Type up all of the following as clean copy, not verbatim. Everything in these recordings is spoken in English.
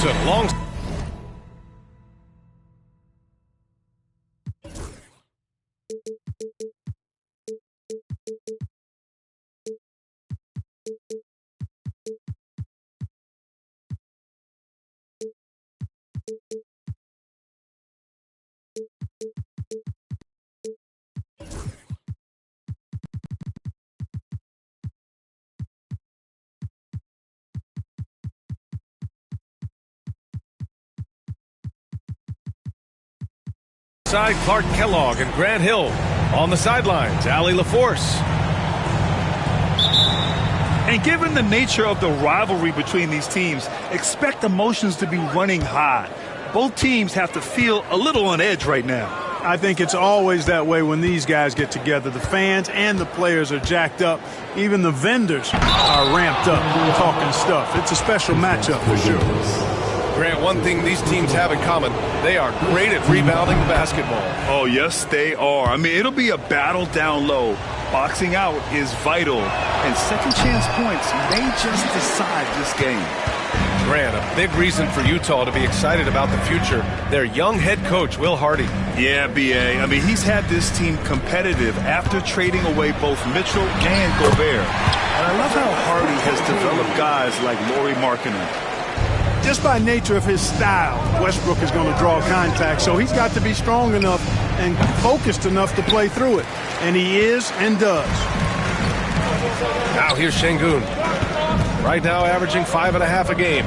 Wilson, long. Side Clark Kellogg and Grant Hill on the sidelines. Allie LaForce. And given the nature of the rivalry between these teams, expect emotions to be running high. Both teams have to feel a little on edge right now. I think it's always that way when these guys get together. The fans and the players are jacked up. Even the vendors are ramped up, talking stuff. It's a special matchup for sure. Grant, one thing these teams have in common, they are great at rebounding the basketball. Oh, yes, they are. I mean, it'll be a battle down low. Boxing out is vital, and second chance points may just decide this game. Grant, a big reason for Utah to be excited about the future, their young head coach, Will Hardy. Yeah, B.A. I mean, he's had this team competitive after trading away both Mitchell and Gobert. And I love how Hardy has developed guys like Lauri Markkanen. Just by nature of his style, Westbrook is going to draw contact, so he's got to be strong enough and focused enough to play through it. And he is and does. Now here's Şengün. Right now averaging 5.5 a game.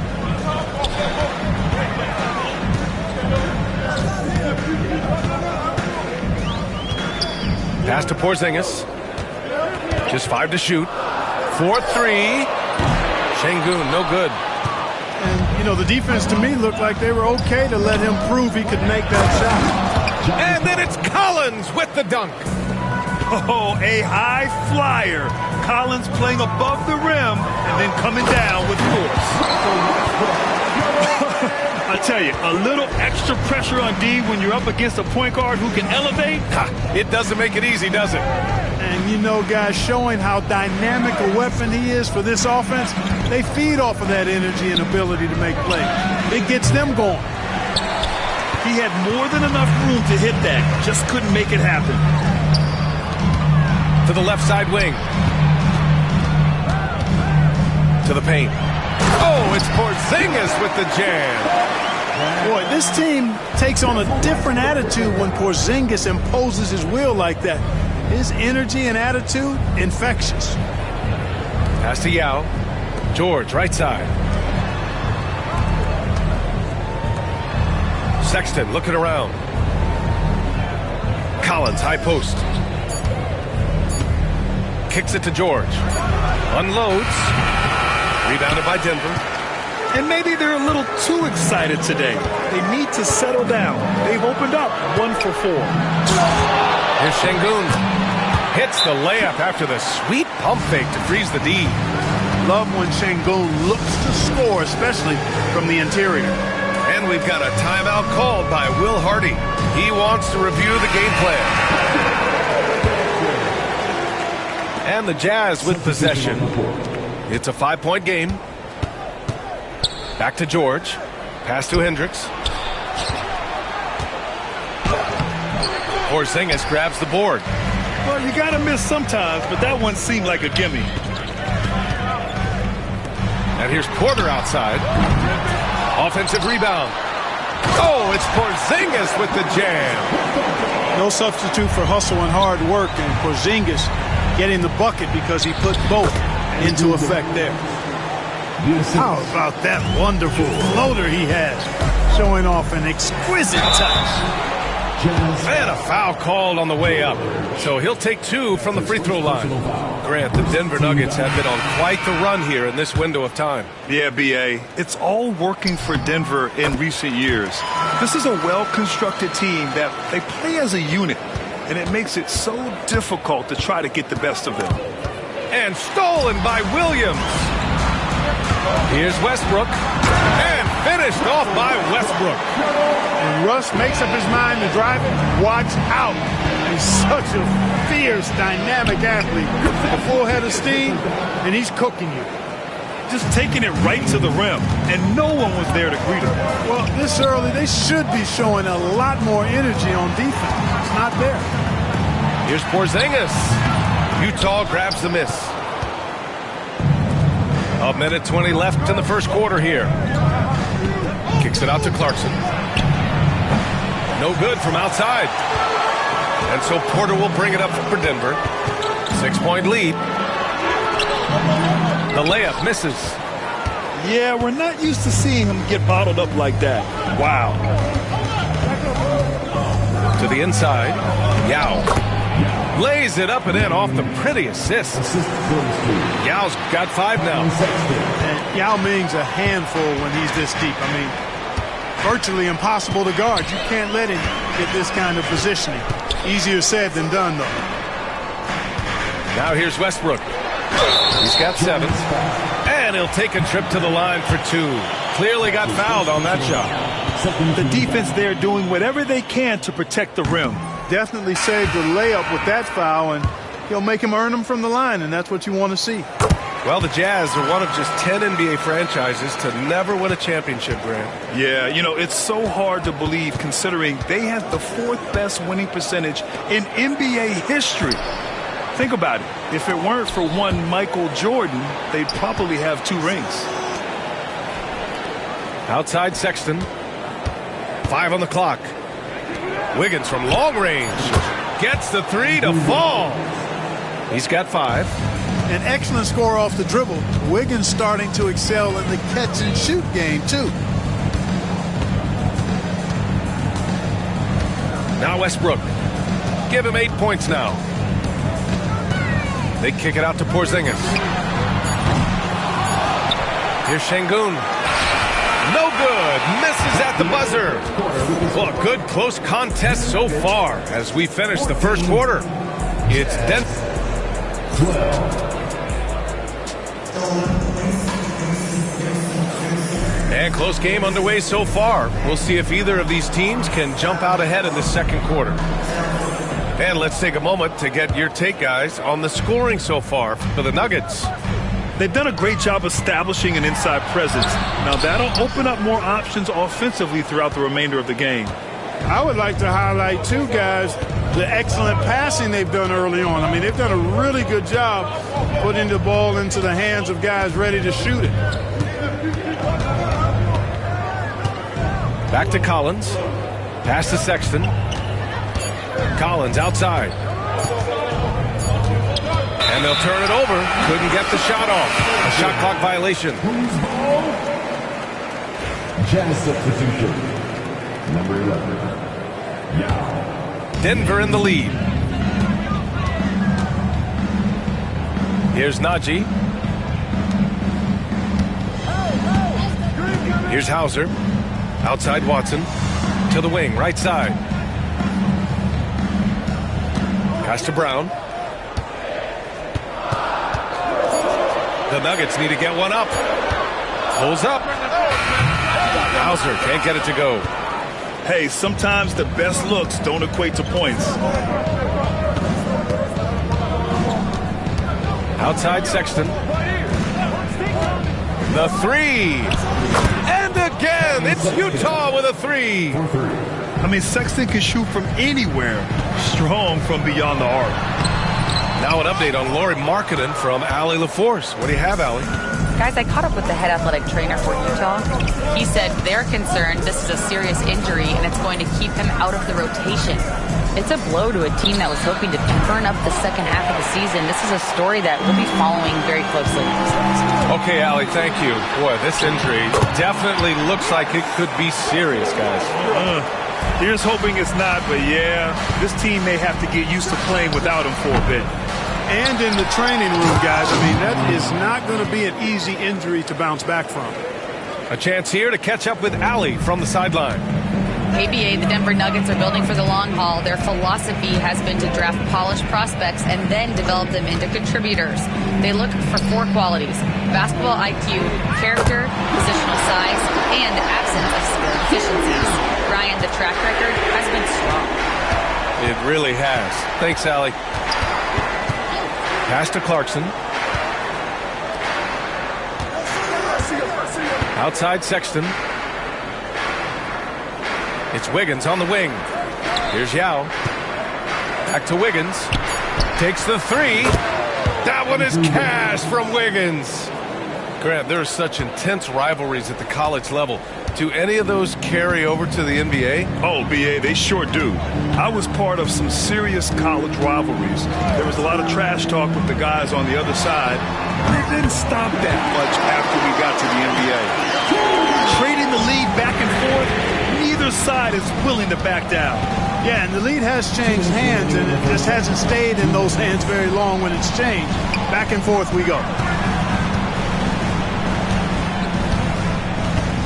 Pass to Porzingis. Just 5 to shoot. 4-3. Şengün, no good. And, you know, the defense to me looked like they were okay to let him prove he could make that shot. And then it's Collins with the dunk. Oh, a high flyer. Collins playing above the rim and then coming down with force. I tell you, a little extra pressure on D when you're up against a point guard who can elevate. It doesn't make it easy, does it? And, you know, guys, showing how dynamic a weapon he is for this offense, they feed off of that energy and ability to make plays. It gets them going. He had more than enough room to hit that, just couldn't make it happen. To the left side wing. To the paint. Oh, it's Porzingis with the jam. Boy, this team takes on a different attitude when Porzingis imposes his will like that. His energy and attitude, infectious. Pass to Yao. George, right side. Sexton looking around. Collins, high post. Kicks it to George. Unloads. Rebounded by Denver. And maybe they're a little too excited today. They need to settle down. They've opened up 1 for 4. Here's Şengün. Hits the layup after the sweet pump fake to freeze the D. Love when Şengün looks to score, especially from the interior. And we've got a timeout called by Will Hardy. He wants to review the game plan. And the Jazz with possession. It's a 5-point game. Back to George. Pass to Hendricks. Porzingis grabs the board. Well, you got to miss sometimes, but that one seemed like a gimme. And here's Porter outside. Offensive rebound. Oh, it's Porzingis with the jam. No substitute for hustle and hard work, and Porzingis getting the bucket because he put both into effect there. How about that wonderful floater he has, showing off an exquisite touch. And a foul called on the way up. So he'll take 2 from the free throw line. Grant, the Denver Nuggets have been on quite the run here in this window of time. Yeah, B.A. It's all working for Denver in recent years. This is a well-constructed team that they play as a unit, and it makes it so difficult to try to get the best of them. And stolen by Williams. Here's Westbrook. And finished off by Westbrook. And Russ makes up his mind to drive it. Watch out. He's such a fierce, dynamic athlete. A full head of steam, and he's cooking you. just taking it right to the rim, and no one was there to greet him. Well, this early, they should be showing a lot more energy on defense. It's not there. Here's Porzingis. Utah grabs the miss. A minute 20 left in the first quarter here. Kicks it out to Clarkson. No good from outside. And so Porter will bring it up for Denver. 6-point lead. The layup misses. Yeah, we're not used to seeing him get bottled up like that. Wow. To the inside. Yao lays it up and in off the pretty assist. Yao's got 5 now. And Yao Ming's a handful when he's this deep. I mean, virtually impossible to guard. You can't let him get this kind of positioning. Easier said than done, though. Now here's Westbrook. He's got 7. And he'll take a trip to the line for 2. Clearly got fouled on that shot. The defense there doing whatever they can to protect the rim. Definitely saved the layup with that foul, and he'll make him earn them from the line, and that's what you want to see. Well, the Jazz are one of just 10 NBA franchises to never win a championship, Grant. Yeah, you know, it's so hard to believe considering they had the 4th best winning percentage in NBA history. Think about it. If it weren't for one Michael Jordan, they'd probably have 2 rings. Outside Sexton. 5 on the clock. Wiggins from long range. Gets the 3 to fall. He's got 5. An excellent score off the dribble. Wiggins starting to excel in the catch-and-shoot game, too. Now Westbrook. Give him 8 points now. They kick it out to Porzingis. Here's Şengün. No good. Misses at the buzzer. Well, a good close contest so far as we finish the first quarter. It's Denver. And close game underway so far. We'll see if either of these teams can jump out ahead in the second quarter. And let's take a moment to get your take, guys, on the scoring so far for the Nuggets. They've done a great job establishing an inside presence. Now that'll open up more options offensively throughout the remainder of the game. I would like to highlight, too, guys, the excellent passing they've done early on. I mean, they've done a really good job putting the ball into the hands of guys ready to shoot it. Back to Collins. Pass to Sexton. Collins outside. And they'll turn it over. Couldn't get the shot off. A shot clock violation. Jazz substitution. Number 11. Yao. Denver in the lead. Here's Naji. Here's Hauser. Outside Watson. To the wing, right side. Pass to Brown. The Nuggets need to get one up. Pulls up. Hauser can't get it to go. Hey, sometimes the best looks don't equate to points. Outside Sexton. The 3. And again, it's Utah with a 3. I mean, Sexton can shoot from anywhere. Strong from beyond the arc. Now an update on Lauri Markkanen from Allie LaForce. What do you have, Allie? Guys, I caught up with the head athletic trainer for Utah. He said they're concerned this is a serious injury and it's going to keep him out of the rotation. It's a blow to a team that was hoping to turn up the second half of the season. This is a story that we'll be following very closely. Okay, Allie, thank you. Boy, this injury definitely looks like it could be serious, guys. Here's hoping it's not, but yeah, this team may have to get used to playing without him for a bit. And in the training room, guys, I mean, that is not going to be an easy injury to bounce back from. A chance here to catch up with Allie from the sideline. ABA, the Denver Nuggets are building for the long haul. Their philosophy has been to draft polished prospects and then develop them into contributors. They look for 4 qualities: basketball IQ, character, positional size, and absence of skill deficiencies. Ryan, the track record has been strong. It really has. Thanks, Allie. Pass to Clarkson. Outside Sexton. It's Wiggins on the wing. Here's Yao. Back to Wiggins. Takes the three. That one is cash from Wiggins. Grant, there are such intense rivalries at the college level. Do any of those carry over to the NBA? Oh, BA, they sure do. I was part of some serious college rivalries. There was a lot of trash talk with the guys on the other side, but it didn't stop that much after we got to the NBA. Trading the lead back and forth, neither side is willing to back down. Yeah, and the lead has changed hands, and it just hasn't stayed in those hands very long when it's changed. Back and forth we go.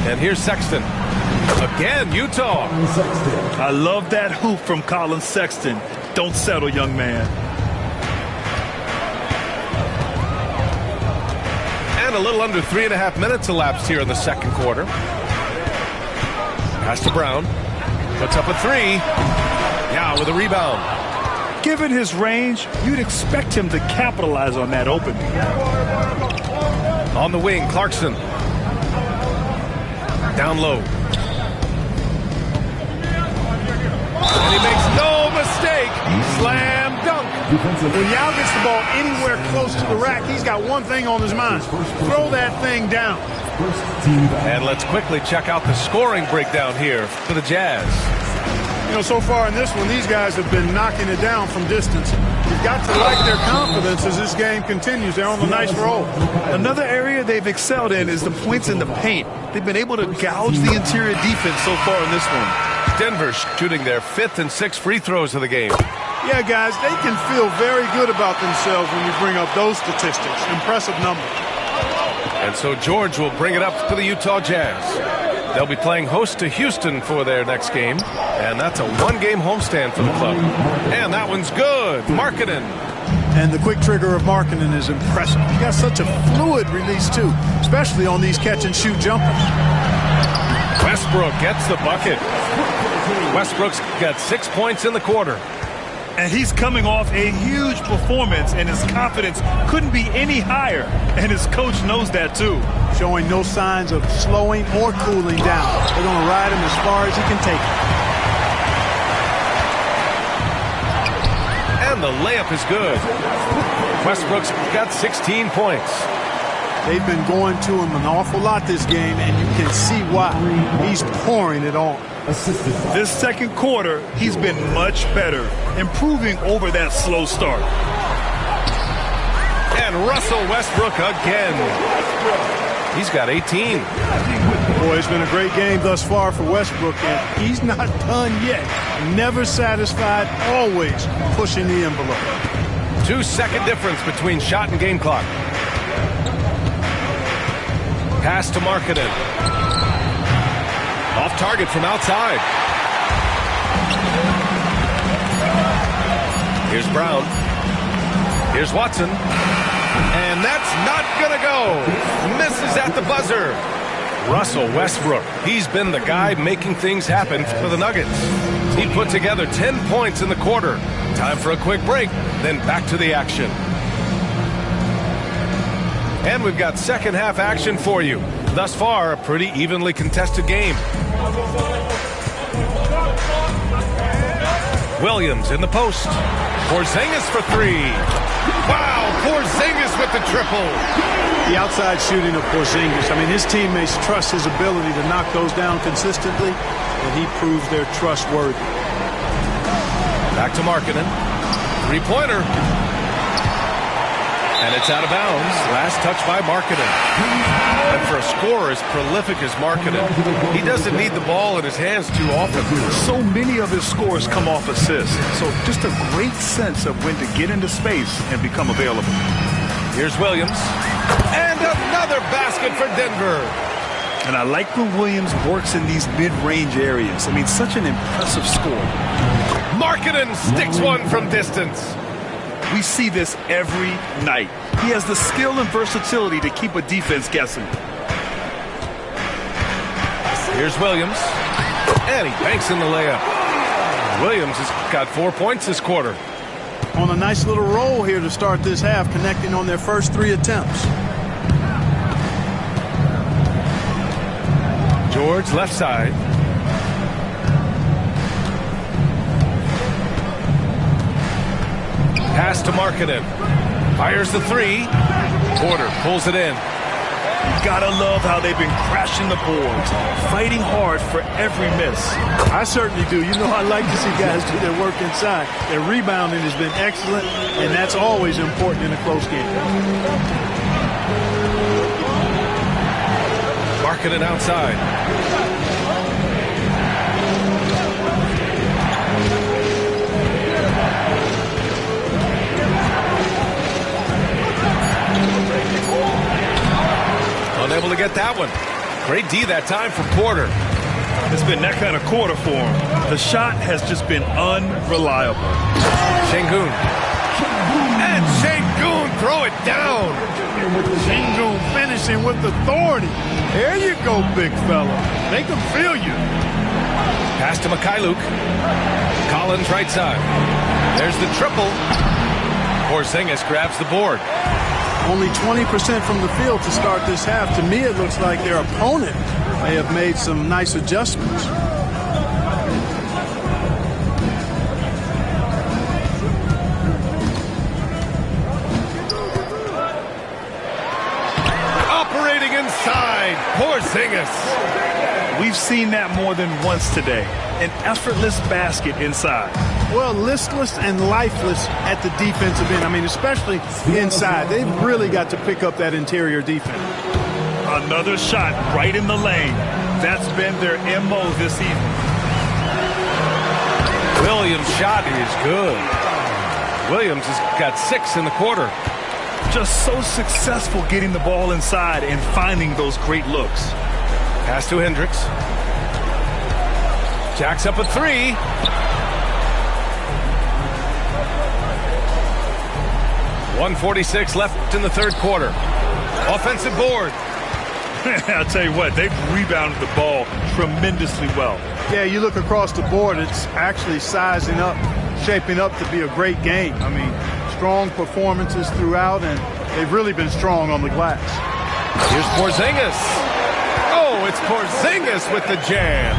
And here's Sexton. Again, Utah. I love that hoop from Colin Sexton. Don't settle, young man. And a little under 3.5 minutes elapsed here in the second quarter. Pass to Brown. Puts up a three. Now with a rebound. Given his range, you'd expect him to capitalize on that opening. On the wing, Clarkson. Down low. And he makes no mistake. Slam dunk. When Yao gets the ball anywhere close to the rack, he's got one thing on his mind. Throw that thing down. And let's quickly check out the scoring breakdown here for the Jazz. You know, so far in this one, these guys have been knocking it down from distance. You've got to like their confidence as this game continues. They're on a nice roll. Another area they've excelled in is the points in the paint. They've been able to gouge the interior defense so far in this one. Denver shooting their 5th and 6th free throws of the game. Yeah, guys, they can feel very good about themselves when you bring up those statistics. Impressive numbers. And so George will bring it up for the Utah Jazz. They'll be playing host to Houston for their next game. And that's a one-game homestand for the club. And that one's good. Markkanen. And the quick trigger of Markkanen is impressive. He got such a fluid release, too, especially on these catch-and-shoot jumpers. Westbrook gets the bucket. Westbrook's got 6 points in the quarter. And he's coming off a huge performance, and his confidence couldn't be any higher. And his coach knows that, too. Showing no signs of slowing or cooling down. They're going to ride him as far as he can take it. And the layup is good. Westbrook's got 16 points. They've been going to him an awful lot this game, and you can see why. He's pouring it on. This second quarter, he's been much better, improving over that slow start. And Russell Westbrook again. He's got 18. Boy, it's been a great game thus far for Westbrook, and he's not done yet. Never satisfied, always pushing the envelope. 2-second difference between shot and game clock. Pass to Markkanen. Off target from outside. Here's Brown. Here's Watson. And that's not going to go. Misses at the buzzer. Russell Westbrook. He's been the guy making things happen for the Nuggets. He put together 10 points in the quarter. Time for a quick break, then back to the action. And we've got second half action for you. Thus far, a pretty evenly contested game. Williams in the post. Porzingis for three. Wow, Porzingis with the triple. The outside shooting of Porzingis. I mean, his teammates trust his ability to knock those down consistently, and he proves they're trustworthy. Back to Markkanen. Three-pointer. And it's out of bounds. Last touch by Markkanen. And for a scorer as prolific as Markkanen, he doesn't need the ball in his hands too often. So many of his scores come off assists. So just a great sense of when to get into space and become available. Here's Williams. And another basket for Denver. And I like when Williams works in these mid-range areas. I mean, such an impressive score. Markkanen sticks one from distance. We see this every night. He has the skill and versatility to keep a defense guessing. Here's Williams. And he banks in the layup. Williams has got 4 points this quarter. On a nice little roll here to start this half, connecting on their first 3 attempts. George, left side. Pass to Markkanen. Fires the three. Porter pulls it in. Gotta love how they've been crashing the boards, fighting hard for every miss. I certainly do. You know, I like to see guys do their work inside. Their rebounding has been excellent, and that's always important in a close game. Markkanen outside. Unable to get that one. Great D that time for Porter. It's been that kind of quarter for him. The shot has just been unreliable. Sengun. And Sengun throw it down. Sengun finishing with authority. There you go, big fella. Make them feel you. Pass to Mikhailuk. Collins right side. There's the triple. Porzingis grabs the board. Only 20% from the field to start this half. To me, it looks like their opponent may have made some nice adjustments. Operating inside, Porzingis. We've seen that more than once today. An effortless basket inside. Well, listless and lifeless at the defensive end. I mean, especially inside. They've really got to pick up that interior defense. Another shot right in the lane. That's been their MO this evening. Williams' shot is good. Williams has got 6 in the quarter. Just so successful getting the ball inside and finding those great looks. Pass to Hendricks. Jacks up a 3. .146 left in the third quarter. Offensive board. I'll tell you what, they've rebounded the ball tremendously well. Yeah, you look across the board, it's actually sizing up, shaping up to be a great game. I mean, strong performances throughout, and they've really been strong on the glass. Here's Porzingis. Oh, it's Porzingis with the jam.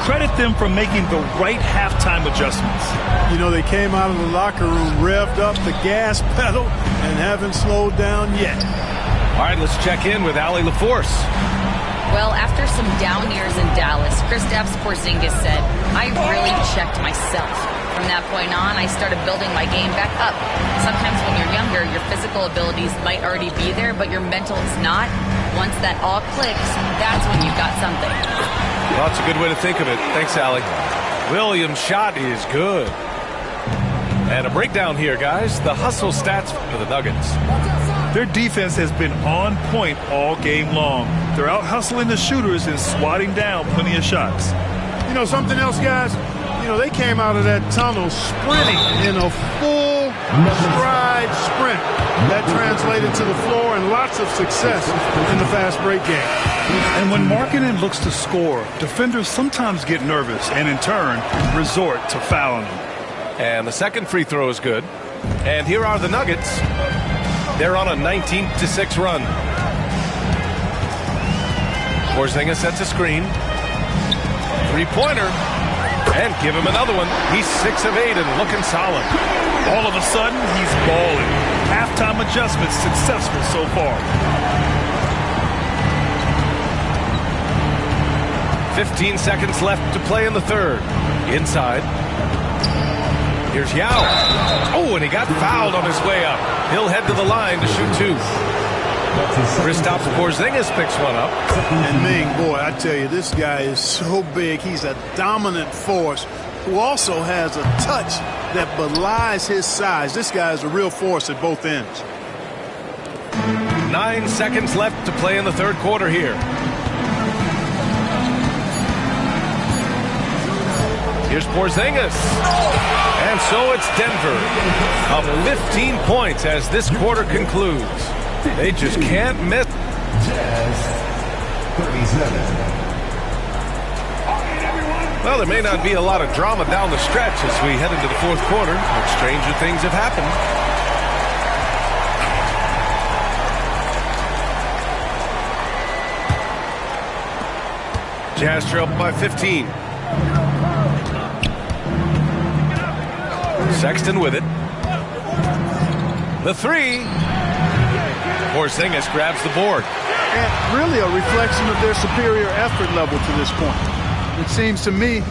Credit them for making the right halftime adjustments. You know, they came out of the locker room, revved up the gas pedal, and haven't slowed down yet. All right, let's check in with Allie LaForce. Well, after some down years in Dallas, Kristaps Porzingis said, I really checked myself. From that point on, I started building my game back up. Sometimes when you're younger, your physical abilities might already be there, but your mental is not. Once that all clicks, that's when you've got something. Well, that's a good way to think of it. Thanks, Allie. Williams' shot is good. And a breakdown here, guys. The hustle stats for the Nuggets. Their defense has been on point all game long. They're out hustling the shooters and swatting down plenty of shots. You know something else, guys? You know, they came out of that tunnel sprinting in a full stride sprint. That translated to the floor and lots of success in the fast break game. And when Markkanen looks to score, defenders sometimes get nervous and in turn resort to fouling him. And the second free throw is good. And here are the Nuggets. They're on a 19-6 run. Porzingis sets a screen. Three-pointer. And give him another one. He's 6 of 8 and looking solid. All of a sudden, he's balling. Halftime adjustments successful so far. 15 seconds left to play in the third. Inside. Here's Yao. Oh, and he got fouled on his way up. He'll head to the line to shoot 2. Kristaps Porzingis picks one up. And Ming, boy, I tell you, this guy is so big. He's a dominant force who also has a touch that belies his size. This guy is a real force at both ends. 9 seconds left to play in the third quarter here. Here's Porzingis. And so it's Denver. Up 15 points as this quarter concludes. They just can't miss. Jazz, 37. Well, there may not be a lot of drama down the stretch as we head into the fourth quarter, but stranger things have happened. Jazz trail by 15. Sexton with it. The three. Porzingis grabs the board. And really a reflection of their superior effort level to this point. It seems to me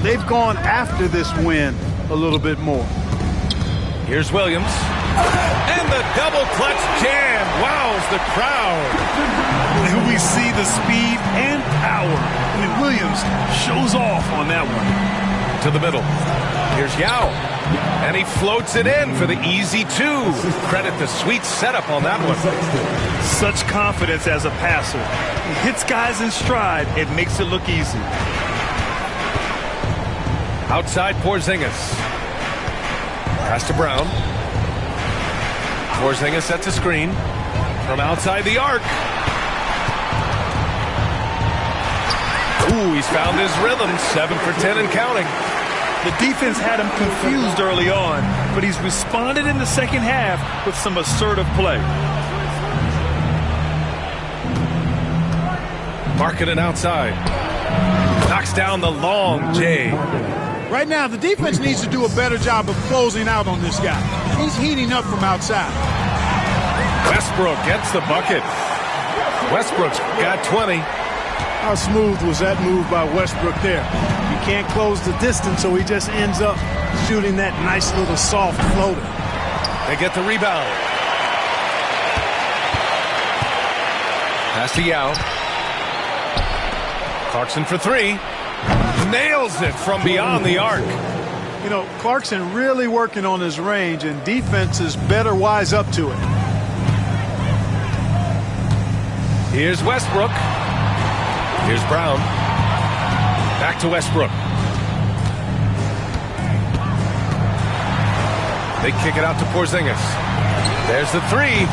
they've gone after this win a little bit more. Here's Williams. And the double clutch jam wows the crowd. And we see the speed and power. I mean, Williams shows off on that one. To the middle. Here's Yao. And he floats it in for the easy two. Credit the sweet setup on that one. Such confidence as a passer. He hits guys in stride. It makes it look easy. Outside Porzingis. Pass to Brown. Porzingis sets a screen from outside the arc. Ooh, he's found his rhythm. 7 for 10 and counting. The defense had him confused early on, but he's responded in the second half with some assertive play. Markkanen outside. Knocks down the long J. Right now, the defense needs to do a better job of closing out on this guy. He's heating up from outside. Westbrook gets the bucket. Westbrook's got 20. How smooth was that move by Westbrook there? You can't close the distance, so he just ends up shooting that nice little soft floater. They get the rebound. Pass to Yao. Clarkson for three. Nails it from beyond the arc. You know, Clarkson really working on his range, and defenses better wise up to it. Here's Westbrook. Here's Brown. Back to Westbrook. They kick it out to Porzingis. There's the three.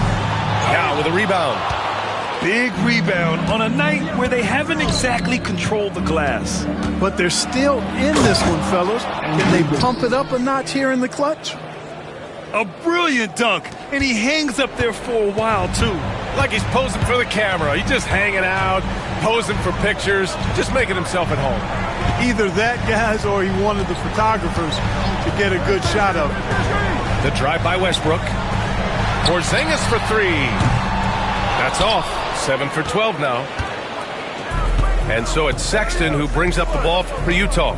Now with a rebound. Big rebound on a night where they haven't exactly controlled the glass. But they're still in this one, fellas. Can they pump it up a notch here in the clutch? A brilliant dunk, and he hangs up there for a while, too. Like he's posing for the camera. He's just hanging out, posing for pictures, just making himself at home. Either that, guys, or he wanted the photographers to get a good shot of it. The drive by Westbrook. Porzingis for three. That's off. 7 for 12 now. And so it's Sexton who brings up the ball for Utah.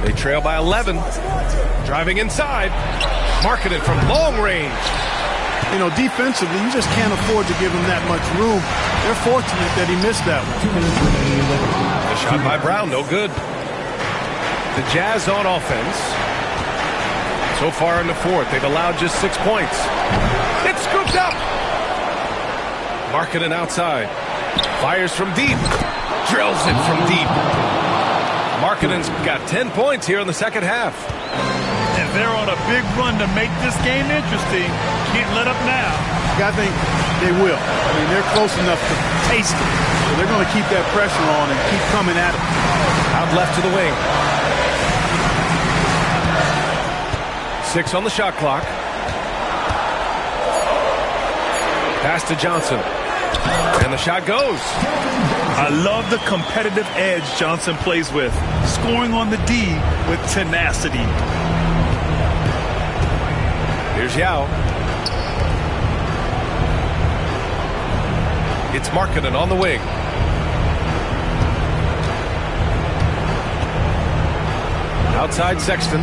They trail by 11. Driving inside. Markkanen from long range. You know, defensively, you just can't afford to give him that much room. They're fortunate that he missed that one. The shot by Brown, no good. The Jazz on offense. So far in the fourth, they've allowed just 6 points. It's scooped up. Markkanen outside. Fires from deep. Drills it from deep. Markkanen's got 10 points here in the second half. And they're on a big run to make this game interesting. Can't let up now. I think they will. I mean, they're close enough to taste it. So they're going to keep that pressure on and keep coming at it. Out left to the wing. 6 on the shot clock. Pass to Johnson. And the shot goes. I love the competitive edge Johnson plays with. Scoring on the D with tenacity. Here's Yao. It's Markkanen on the wing. Outside Sexton.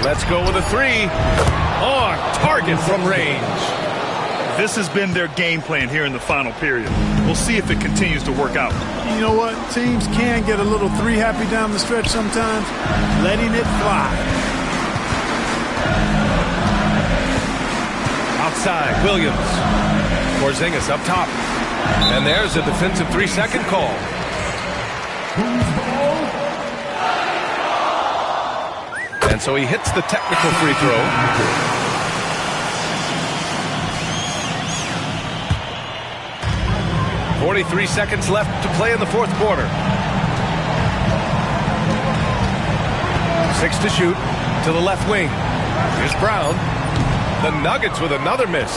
Let's go with a three. On target from range. This has been their game plan here in the final period. We'll see if it continues to work out. You know what? Teams can get a little three happy down the stretch sometimes. Letting it fly. Outside, Williams. Porzingis up top. And there's a defensive 3-second call. And so he hits the technical free throw. 43 seconds left to play in the fourth quarter. 6 to shoot to the left wing. Here's Brown. The Nuggets with another miss.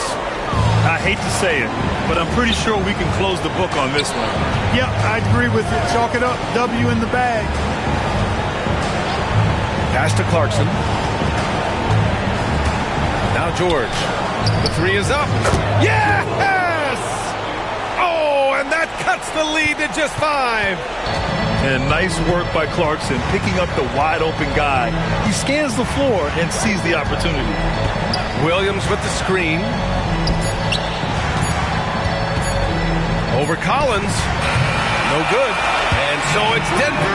I hate to say it, but I'm pretty sure we can close the book on this one. Yeah, I agree with you. Chalk it up. W in the bag. Pass to Clarkson. Now George. The three is up. Yes! Oh, and that cuts the lead to just 5. And nice work by Clarkson, picking up the wide-open guy. He scans the floor and sees the opportunity. Williams with the screen. Over Collins. No good. And so it's Denver